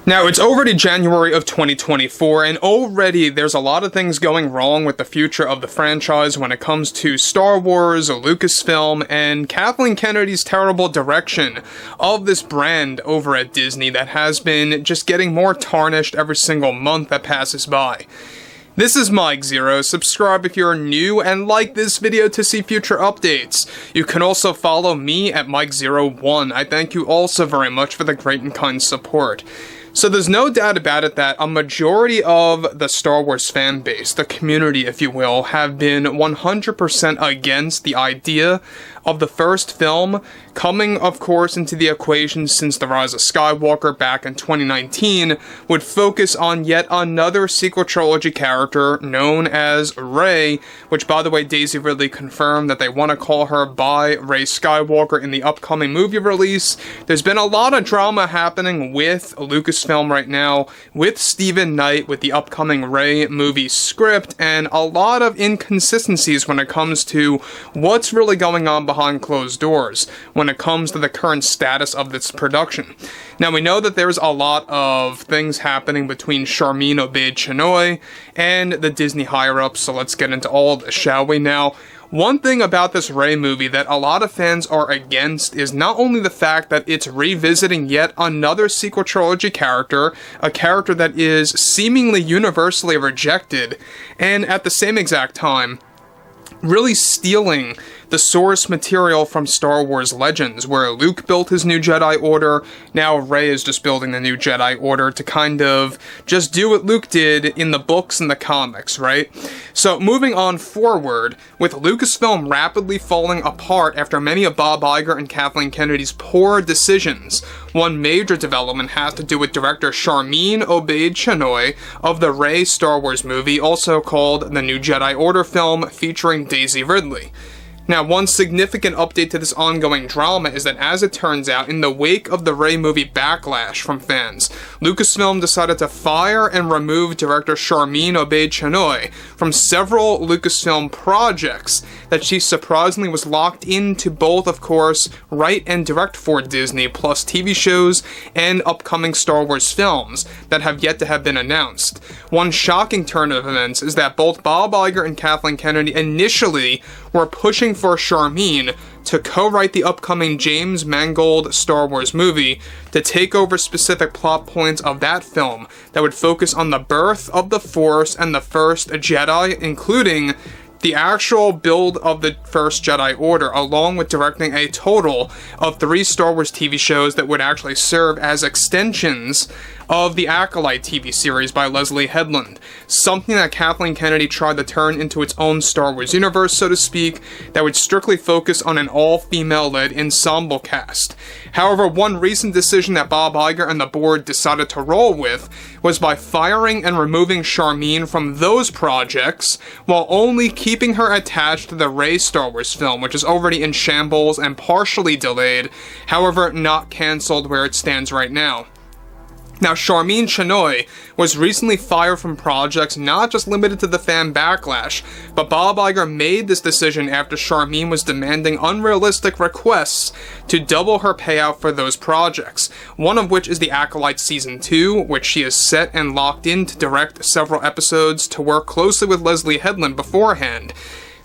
Now, it's already January of 2024, and already there's a lot of things going wrong with the future of the franchise when it comes to Star Wars, Lucasfilm, and Kathleen Kennedy's terrible direction of this brand over at Disney that has been just getting more tarnished every single month that passes by. This is Mike Zero. Subscribe if you're new and like this video to see future updates. You can also follow me at Mike01. I thank you all so very much for the great and kind support. So there's no doubt about it that a majority of the Star Wars fan base, the community if you will, have been 100% against the idea of the first film coming, of course, into the equation since The Rise of Skywalker back in 2019, would focus on yet another sequel trilogy character known as Rey, which, by the way, Daisy Ridley confirmed that they want to call her by Rey Skywalker in the upcoming movie release. There's been a lot of drama happening with Lucasfilm right now, with Steven Knight, with the upcoming Rey movie script, and a lot of inconsistencies when it comes to what's really going on behind closed doors when it comes to the current status of this production. Now, we know that there's a lot of things happening between Sharmeen Obaid-Chinoy and the Disney higher-ups, so let's get into all of this, shall we? Now, one thing about this Rey movie that a lot of fans are against is not only the fact that it's revisiting yet another sequel trilogy character, a character that is seemingly universally rejected, and at the same exact time, really stealing the source material from Star Wars Legends, where Luke built his new Jedi Order. Now Rey is just building the new Jedi Order to kind of just do what Luke did in the books and the comics, right? So moving on forward, with Lucasfilm rapidly falling apart after many of Bob Iger and Kathleen Kennedy's poor decisions, one major development has to do with director Sharmeen Obaid-Chinoy of the Rey Star Wars movie, also called the New Jedi Order film featuring Daisy Ridley. Now, one significant update to this ongoing drama is that, as it turns out, in the wake of the Rey movie backlash from fans, Lucasfilm decided to fire and remove director Sharmeen Obaid-Chinoy from several Lucasfilm projects that she surprisingly was locked into, both, of course, write and direct for Disney, plus TV shows and upcoming Star Wars films that have yet to have been announced. One shocking turn of events is that both Bob Iger and Kathleen Kennedy initially were pushing for Sharmeen to co-write the upcoming James Mangold Star Wars movie to take over specific plot points of that film that would focus on the birth of the Force and the first Jedi, including the actual build of the first Jedi Order, along with directing a total of 3 Star Wars TV shows that would actually serve as extensions of the Acolyte TV series by Leslie Headland, something that Kathleen Kennedy tried to turn into its own Star Wars universe, so to speak, that would strictly focus on an all-female-led ensemble cast. However, one recent decision that Bob Iger and the board decided to roll with was by firing and removing Sharmeen from those projects, while only keeping her attached to the Rey Star Wars film, which is already in shambles and partially delayed, however not cancelled where it stands right now. Now, Sharmeen Chinoy was recently fired from projects not just limited to the fan backlash, but Bob Iger made this decision after Sharmeen was demanding unrealistic requests to double her payout for those projects, one of which is the Acolyte Season 2, which she is set and locked in to direct several episodes to work closely with Leslie Headland beforehand.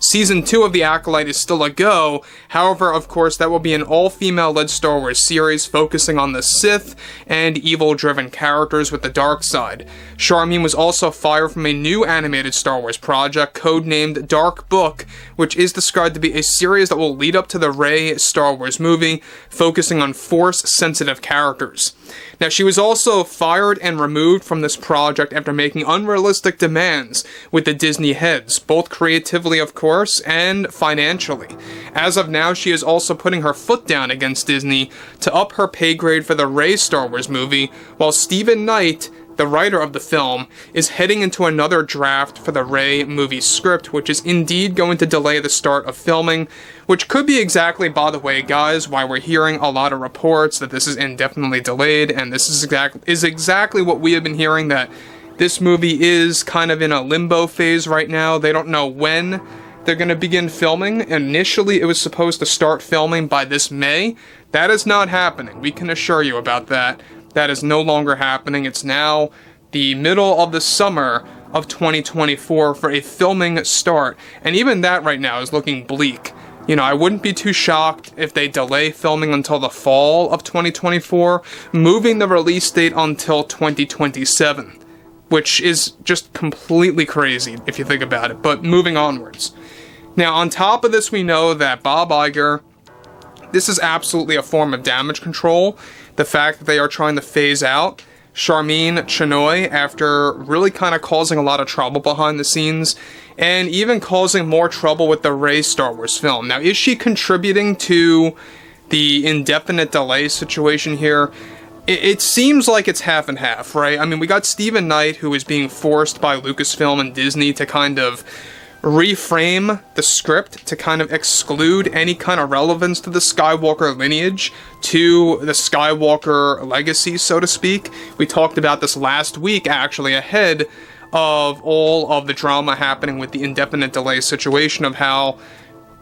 Season 2 of The Acolyte is still a go, however, of course, that will be an all-female-led Star Wars series focusing on the Sith and evil-driven characters with the dark side. Sharmeen was also fired from a new animated Star Wars project codenamed Dark Book, which is described to be a series that will lead up to the Rey Star Wars movie, focusing on Force-sensitive characters. Now, she was also fired and removed from this project after making unrealistic demands with the Disney heads, both creatively, of course, and financially. As of now, she is also putting her foot down against Disney to up her pay grade for the Rey Star Wars movie, while Steven Knight, the writer of the film, is heading into another draft for the Rey movie script, which is indeed going to delay the start of filming, which could be exactly, by the way, guys, why we're hearing a lot of reports that this is indefinitely delayed, and this is exactly what we have been hearing, that this movie is kind of in a limbo phase right now. They don't know when they're going to begin filming. Initially, it was supposed to start filming by this May. That is not happening. We can assure you about that. that is no longer happening. It's now the middle of the summer of 2024 for a filming start, and even that right now is looking bleak. You know, I wouldn't be too shocked if they delay filming until the fall of 2024, moving the release date until 2027, which is just completely crazy if you think about it, but moving onwards. Now, on top of this, we know that Bob Iger, this is absolutely a form of damage control. The fact that they are trying to phase out Sharmeen Obaid-Chinoy after really kind of causing a lot of trouble behind the scenes, and even causing more trouble with the Rey Star Wars film. Now, is she contributing to the indefinite delay situation here? It seems like it's half and half, right? I mean, we got Stephen Knight, who is being forced by Lucasfilm and Disney to kind of reframe the script to kind of exclude any kind of relevance to the Skywalker lineage, to the Skywalker legacy, so to speak. We talked about this last week, actually, ahead of all of the drama happening with the indefinite delay situation, of how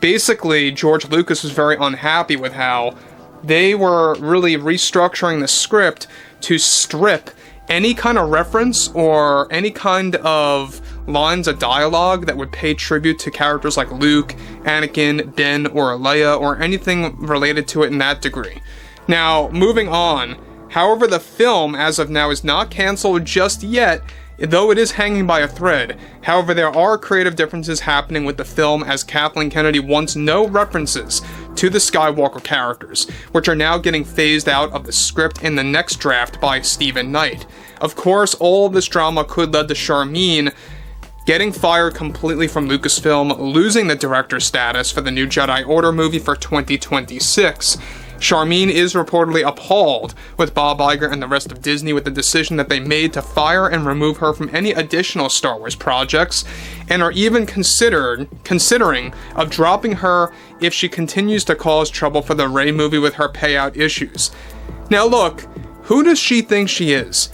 basically George Lucas was very unhappy with how they were really restructuring the script to strip any kind of reference or any kind of lines of dialogue that would pay tribute to characters like Luke, Anakin, Ben, or Leia, or anything related to it in that degree. Now, moving on, however, the film, as of now, is not cancelled just yet, though it is hanging by a thread. However, there are creative differences happening with the film, as Kathleen Kennedy wants no references to the Skywalker characters, which are now getting phased out of the script in the next draft by Stephen Knight. Of course, all of this drama could lead to Sharmeen getting fired completely from Lucasfilm, losing the director status for the new Jedi Order movie for 2026. Sharmeen is reportedly appalled with Bob Iger and the rest of Disney with the decision that they made to fire and remove her from any additional Star Wars projects, and are even considering of dropping her if she continues to cause trouble for the Rey movie with her payout issues. Now look, who does she think she is?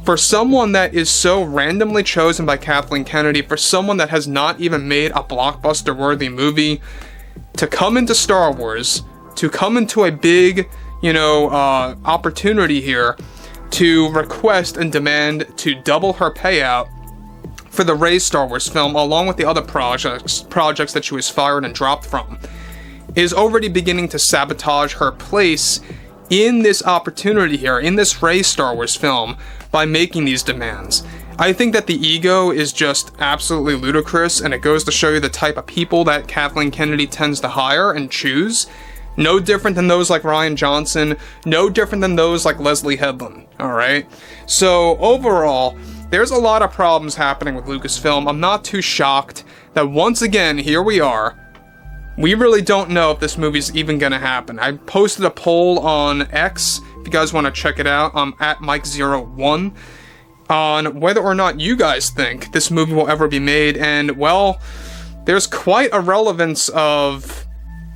For someone that is so randomly chosen by Kathleen Kennedy, for someone that has not even made a blockbuster-worthy movie, to come into Star Wars, to come into a big, opportunity here, to request and demand to double her payout for the Rey Star Wars film, along with the other projects that she was fired and dropped from, is already beginning to sabotage her place in this opportunity here, in this Rey Star Wars film, by making these demands. I think that the ego is just absolutely ludicrous, and it goes to show you the type of people that Kathleen Kennedy tends to hire and choose. No different than those like Rian Johnson, no different than those like Leslie Headland, alright? So overall, there's a lot of problems happening with Lucasfilm. I'm not too shocked that once again, here we are. We really don't know if this movie's even gonna happen. I posted a poll on X, if you guys want to check it out, at Mike01, on whether or not you guys think this movie will ever be made, and, well, there's quite a relevance of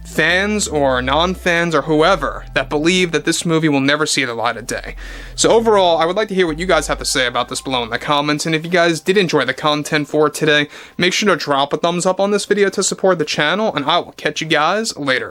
fans or non-fans or whoever that believe that this movie will never see the light of day. So overall, I would like to hear what you guys have to say about this below in the comments, and if you guys did enjoy the content for today, make sure to drop a thumbs up on this video to support the channel, and I will catch you guys later.